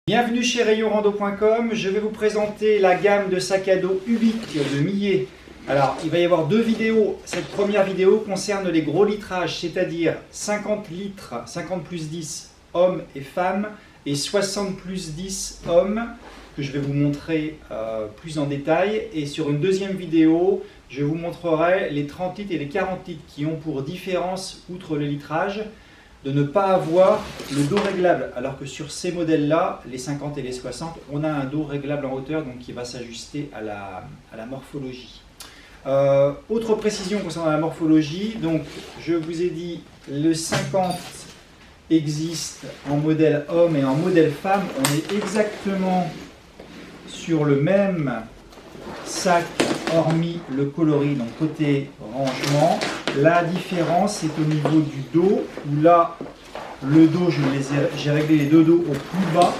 Bienvenue chez rayonrando.com, je vais vous présenter la gamme de sacs à dos Ubik de Millet. Alors, il va y avoir deux vidéos. Cette première vidéo concerne les gros litrages, c'est-à-dire 50 litres, 50 plus 10 hommes et femmes, et 60 plus 10 hommes, que je vais vous montrer plus en détail. Et sur une deuxième vidéo, je vous montrerai les 30 litres et les 40 litres qui ont pour différence, outre le litrage, de ne pas avoir le dos réglable, alors que sur ces modèles-là, les 50 et les 60, on a un dos réglable en hauteur, donc qui va s'ajuster à la morphologie. Autre précision concernant la morphologie, donc je vous ai dit, le 50 existe en modèle homme et en modèle femme. On est exactement sur le même sac, hormis le coloris, donc côté rangement. La différence est au niveau du dos, où là, le dos, j'ai réglé les deux dos au plus bas.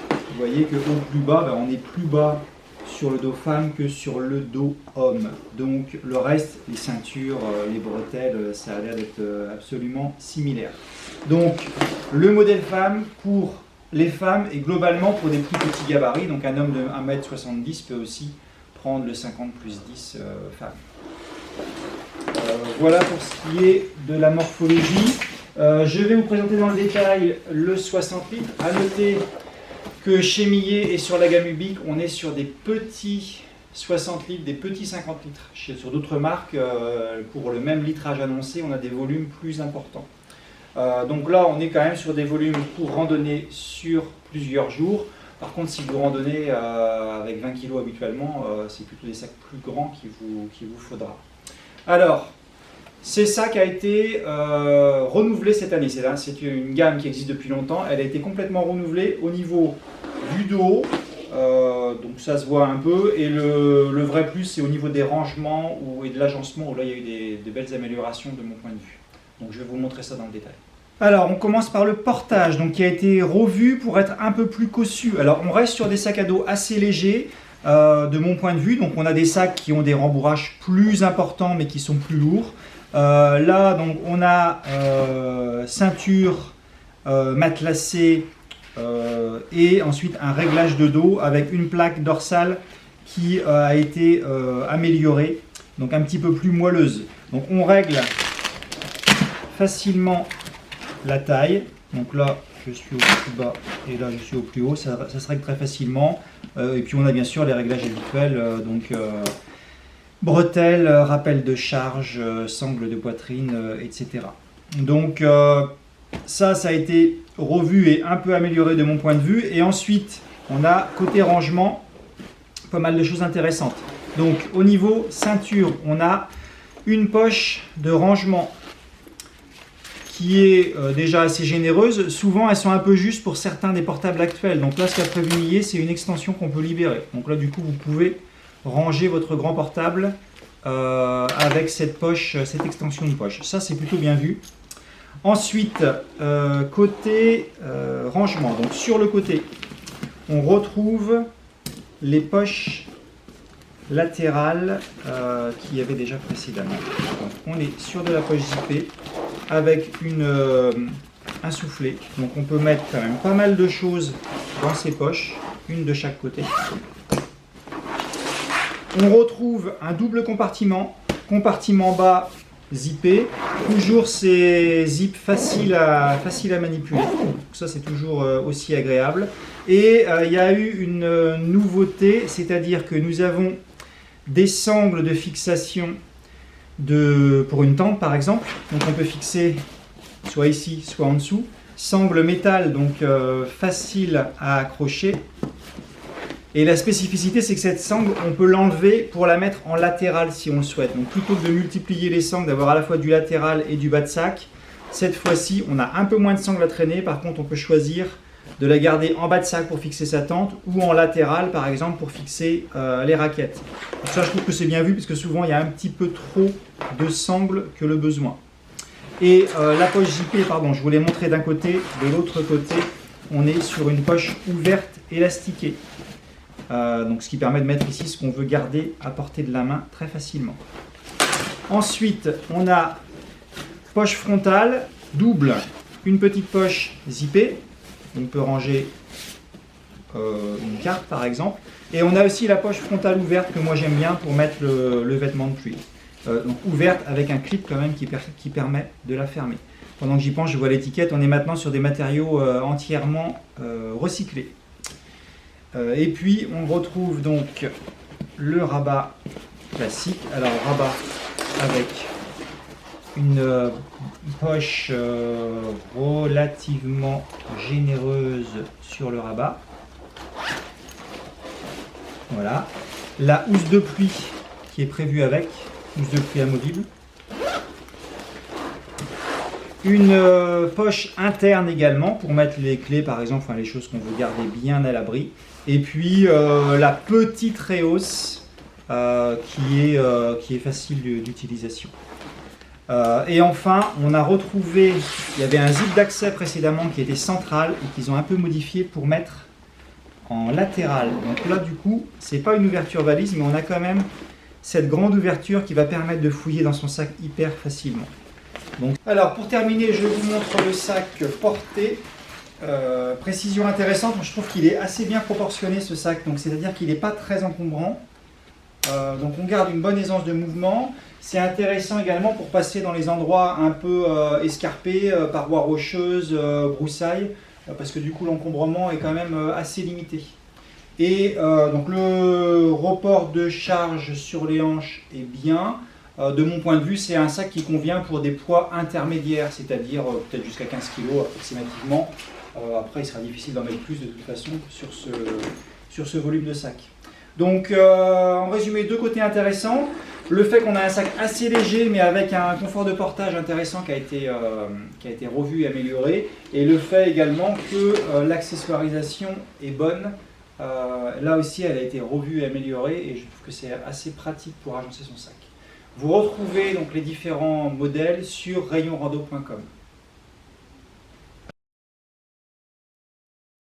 Vous voyez qu'au plus bas, on est plus bas sur le dos femme que sur le dos homme. Donc le reste, les ceintures, les bretelles, ça a l'air d'être absolument similaire. Donc le modèle femme pour les femmes et globalement pour des plus petits gabarits. Donc un homme de 1,70 m peut aussi prendre le 50 plus 10 femmes. Voilà pour ce qui est de la morphologie. Je vais vous présenter dans le détail le 60 litres. À noter que chez Millet et sur la gamme Ubik, on est sur des petits 60 litres, des petits 50 litres. Sur d'autres marques, pour le même litrage annoncé, on a des volumes plus importants. Donc là, on est quand même sur des volumes pour randonner sur plusieurs jours. Par contre, si vous randonnez avec 20 kg habituellement, c'est plutôt des sacs plus grands qu'il vous faudra. Alors, ces sacs a été renouvelé cette année. C'est une gamme qui existe depuis longtemps. Elle a été complètement renouvelée au niveau du dos. Donc ça se voit un peu. Et le vrai plus, c'est au niveau des rangements et de l'agencement, où là, il y a eu des belles améliorations de mon point de vue. Donc je vais vous montrer ça dans le détail. Alors, on commence par le portage, donc, qui a été revu pour être un peu plus cossu. Alors, on reste sur des sacs à dos assez légers, de mon point de vue. Donc, on a des sacs qui ont des rembourrages plus importants, mais qui sont plus lourds. Là, donc, on a ceinture matelassée et ensuite un réglage de dos avec une plaque dorsale qui a été améliorée, donc un petit peu plus moelleuse. Donc, on règle facilement la taille. Donc là, je suis au plus bas et là, je suis au plus haut. Ça se règle très facilement. Et puis, on a bien sûr les réglages habituels. Bretelles, rappel de charge, sangle de poitrine, etc. Donc, ça a été revu et un peu amélioré de mon point de vue. Et ensuite, on a côté rangement, pas mal de choses intéressantes. Donc, au niveau ceinture, on a une poche de rangement qui est déjà assez généreuse. Souvent, elles sont un peu justes pour certains des portables actuels. Donc là, ce qu'a prévu Millet, c'est une extension qu'on peut libérer. Donc là, du coup, vous pouvez ranger votre grand portable avec cette poche, cette extension de poche. Ça, c'est plutôt bien vu. Ensuite, côté rangement. Donc sur le côté, on retrouve les poches latérales qu'il y avait déjà précédemment. Donc, on est sur de la poche zippée avec un soufflet. Donc on peut mettre quand même pas mal de choses dans ces poches, une de chaque côté. On retrouve un double compartiment, compartiment bas zippé, toujours ces zips faciles à manipuler. Donc ça, c'est toujours aussi agréable. Et il y a eu une nouveauté, c'est-à-dire que nous avons des sangles de fixation pour une tente par exemple. Donc on peut fixer soit ici, soit en dessous. Sangle métal, donc facile à accrocher. Et la spécificité, c'est que cette sangle, on peut l'enlever pour la mettre en latéral si on le souhaite. Donc plutôt que de multiplier les sangles, d'avoir à la fois du latéral et du bas de sac, cette fois-ci, on a un peu moins de sangles à traîner. Par contre, on peut choisir de la garder en bas de sac pour fixer sa tente ou en latéral, par exemple, pour fixer les raquettes. Donc ça, je trouve que c'est bien vu parce que souvent, il y a un petit peu trop de sangles que le besoin. Et la poche zippée, pardon, je vous l'ai montré d'un côté. De l'autre côté, on est sur une poche ouverte élastiquée. Donc ce qui permet de mettre ici ce qu'on veut garder à portée de la main très facilement. Ensuite, on a poche frontale double, une petite poche zippée. On peut ranger une carte par exemple. Et on a aussi la poche frontale ouverte que moi j'aime bien pour mettre le vêtement de pluie. Donc ouverte avec un clip quand même qui permet de la fermer. Pendant que j'y pense, je vois l'étiquette, on est maintenant sur des matériaux entièrement recyclés. Et puis on retrouve donc le rabat classique. Alors rabat avec une poche relativement généreuse sur le rabat. Voilà. La housse de pluie qui est prévue avec, housse de pluie amovible. Une poche interne également pour mettre les clés par exemple, enfin les choses qu'on veut garder bien à l'abri. Et puis la petite rehausse qui est facile d'utilisation. Et enfin, on a retrouvé, il y avait un zip d'accès précédemment qui était central et qu'ils ont un peu modifié pour mettre en latéral. Donc là du coup, c'est pas une ouverture valise, mais on a quand même cette grande ouverture qui va permettre de fouiller dans son sac hyper facilement. Donc, alors pour terminer, je vous montre le sac porté. Précision intéressante, je trouve qu'il est assez bien proportionné ce sac, donc c'est-à-dire qu'il n'est pas très encombrant. Donc on garde une bonne aisance de mouvement. C'est intéressant également pour passer dans les endroits un peu escarpés, parois rocheuses, broussailles, parce que du coup l'encombrement est quand même assez limité. Et donc le report de charge sur les hanches est bien. De mon point de vue, c'est un sac qui convient pour des poids intermédiaires, c'est-à-dire peut-être jusqu'à 15 kg approximativement. Après, il sera difficile d'en mettre plus de toute façon sur ce volume de sac. Donc, en résumé, deux côtés intéressants. Le fait qu'on a un sac assez léger, mais avec un confort de portage intéressant qui a été revu et amélioré. Et le fait également que l'accessoirisation est bonne. Là aussi, elle a été revue et améliorée. Et je trouve que c'est assez pratique pour agencer son sac. Vous retrouvez donc les différents modèles sur rayonrando.com.